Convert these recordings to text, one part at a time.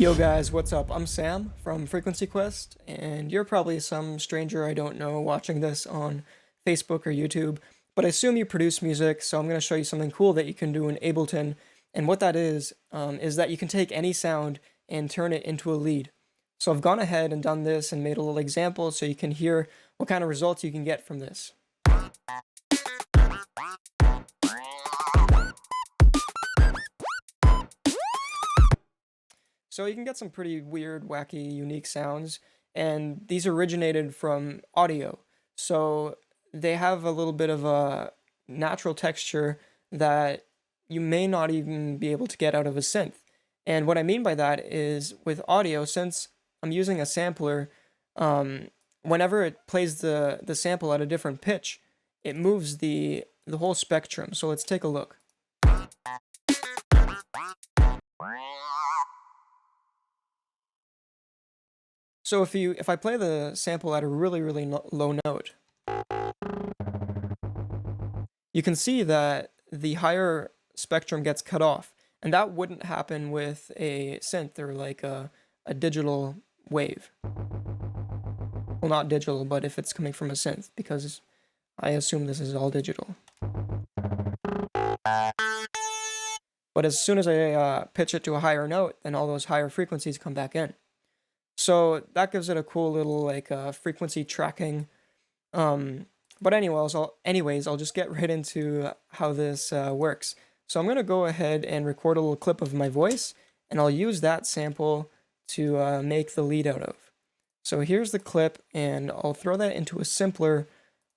Yo guys, what's up? I'm Sam from Frequency Quest, and you're probably some stranger I don't know watching this on Facebook or YouTube, but I assume you produce music, so I'm going to show you something cool that you can do in Ableton, and what that is that you can take any sound and turn it into a lead. So I've gone ahead and done this and made a little example so you can hear what kind of results you can get from this. So you can get some pretty weird, wacky, unique sounds, and these originated from audio. So they have a little bit of a natural texture that you may not even be able to get out of a synth. And what I mean by that is with audio, since I'm using a sampler, whenever it plays the sample at a different pitch, it moves the whole spectrum. So let's take a look. So if I play the sample at a really low note, you can see that the higher spectrum gets cut off, and that wouldn't happen with a synth or like a digital wave. Well, not digital, but if it's coming from a synth, because I assume this is all digital. But as soon as I pitch it to a higher note, then all those higher frequencies come back in. So that gives it a cool little like frequency tracking. But anyways, I'll just get right into how this works. So I'm gonna go ahead and record a little clip of my voice, and I'll use that sample to make the lead out of. So here's the clip, and I'll throw that into a simpler.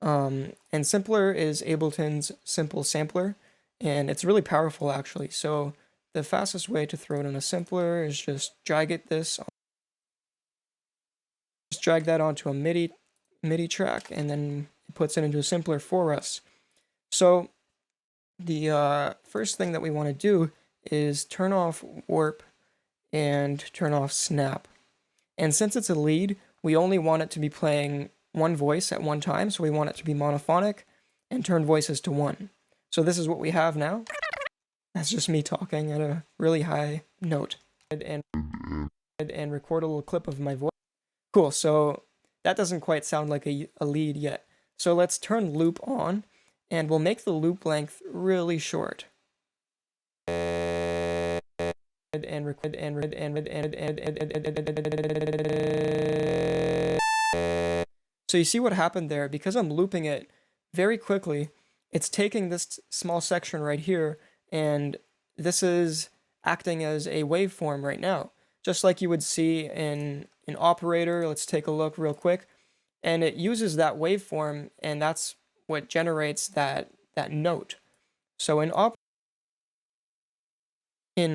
And simpler is Ableton's simple sampler, and it's really powerful actually. So the fastest way to throw it in a simpler is just drag that onto a MIDI track, and then it puts it into a simpler for us. So the first thing that we want to do is turn off warp and turn off snap. And since it's a lead, we only want it to be playing one voice at one time, so we want it to be monophonic and turn voices to one. So this is what we have now. That's just me talking at a really high note and record a little clip of my voice. Cool, so that doesn't quite sound like a lead yet. So let's turn loop on, and we'll make the loop length really short. So you see what happened there? Because I'm looping it very quickly, it's taking this small section right here, and this is acting as a waveform right now. Just like you would see in an operator. Let's take a look real quick. And it uses that waveform, and that's what generates that note. So in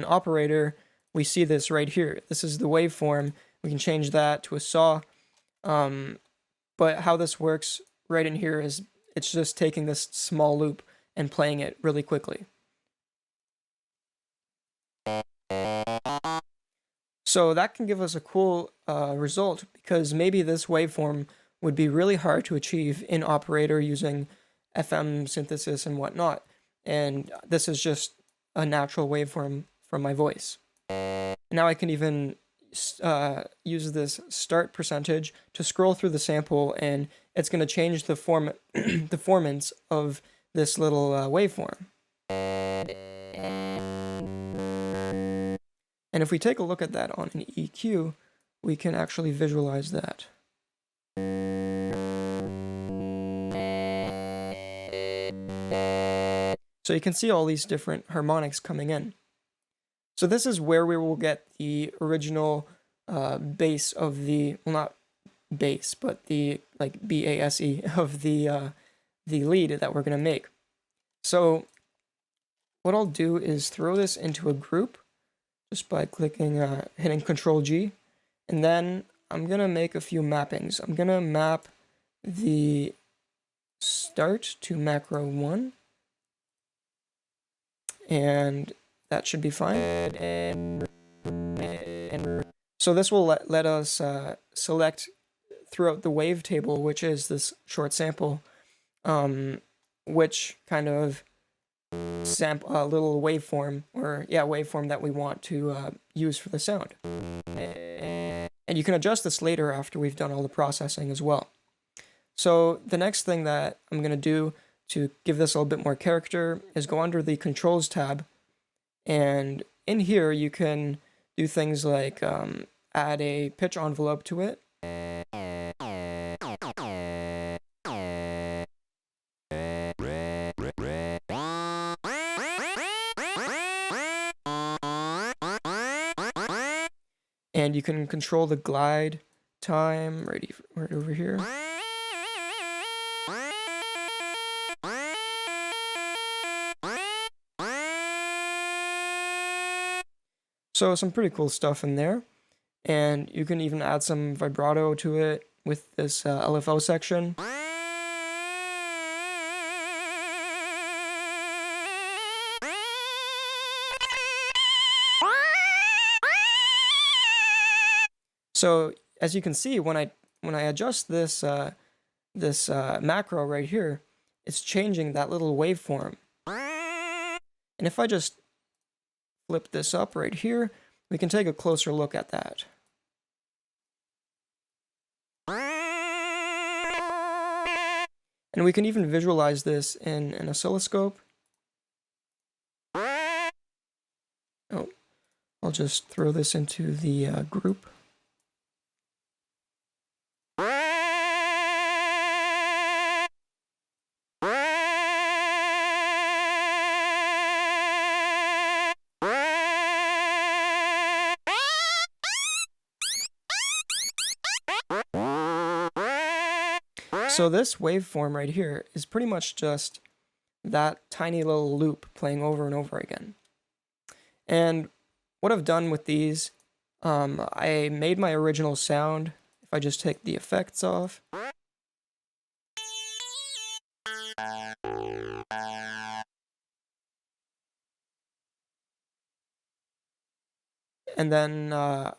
operator, we see this right here. This is the waveform. We can change that to a saw. But how this works right in here is it's just taking this small loop and playing it really quickly. So that can give us a cool result, because maybe this waveform would be really hard to achieve in operator using FM synthesis and whatnot. And this is just a natural waveform from my voice. Now I can even use this start percentage to scroll through the sample, and it's going to change the formants of this little waveform. And if we take a look at that on an EQ, we can actually visualize that. So you can see all these different harmonics coming in. So this is where we will get the original bass of the, well, not bass, but the like B-A-S-E of the lead that we're going to make. So what I'll do is throw this into a group just by hitting Control G, and then I'm gonna make a few mappings. I'm gonna map the start to macro 1, and that should be fine. And so this will let us select throughout the wavetable, which is this short sample, which kind of little waveform, or yeah, waveform that we want to use for the sound. And you can adjust this later after we've done all the processing as well. So the next thing that I'm going to do to give this a little bit more character is go under the Controls tab, and in here you can do things like add a pitch envelope to it. And you can control the glide time right over here. So some pretty cool stuff in there. And you can even add some vibrato to it with this LFO section. So as you can see, when I adjust this macro right here, it's changing that little waveform. And if I just flip this up right here, we can take a closer look at that. And we can even visualize this in an oscilloscope. Oh, I'll just throw this into the group. So this waveform right here is pretty much just that tiny little loop playing over and over again. And what I've done with these, I made my original sound. If I just take the effects off. And then I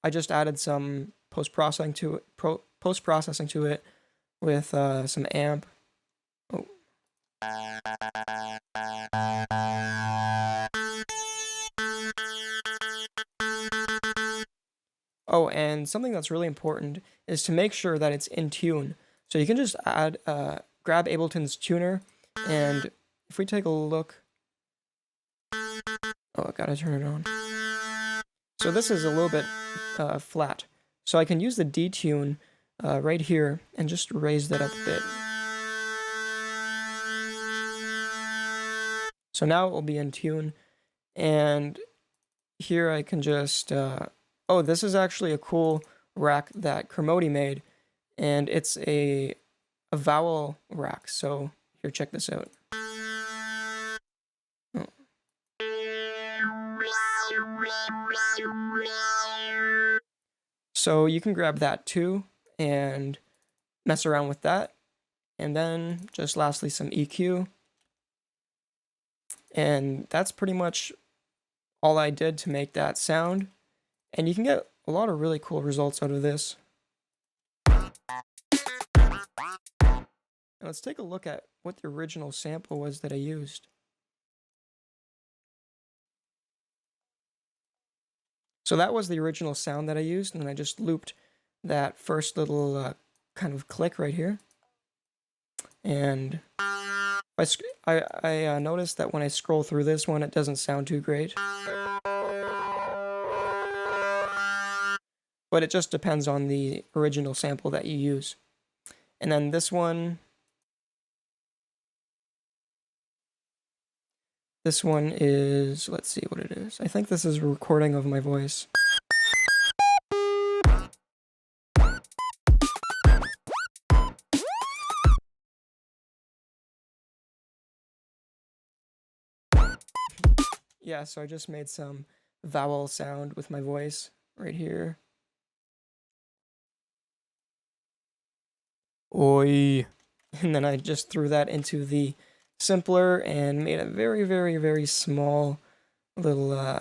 just added some post-processing to it with some amp. Oh. Oh, and something that's really important is to make sure that it's in tune. So you can just add, grab Ableton's tuner, and if we take a look, oh, I gotta turn it on. So this is a little bit flat. So I can use the detune right here and just raise that up a bit. So now it will be in tune, and here I can just, oh, this is actually a cool rack that Kermode made, and it's a vowel rack. So here, check this out. Oh. So you can grab that too and mess around with that. And then just lastly, some EQ. And that's pretty much all I did to make that sound. And you can get a lot of really cool results out of this. Now let's take a look at what the original sample was that I used. So that was the original sound that I used, and I just looped that first little kind of click right here. And I noticed that when I scroll through this one, it doesn't sound too great. But it just depends on the original sample that you use. And then this one is, let's see what it is. I think this is a recording of my voice. Yeah, so I just made some vowel sound with my voice right here. Oi. And then I just threw that into the simpler and made a very, very, very small little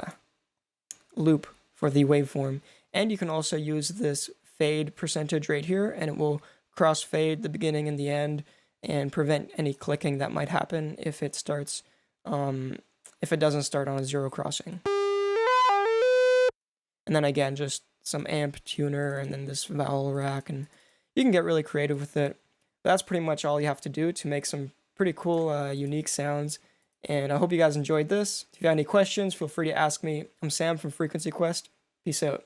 loop for the waveform. And you can also use this fade percentage right here, and it will crossfade the beginning and the end and prevent any clicking that might happen if it starts if it doesn't start on a zero crossing. And then again, just some amp tuner and then this vowel rack, and you can get really creative with it. That's pretty much all you have to do to make some pretty cool, unique sounds. And I hope you guys enjoyed this. If you have any questions, feel free to ask me. I'm Sam from Frequency Quest. Peace out.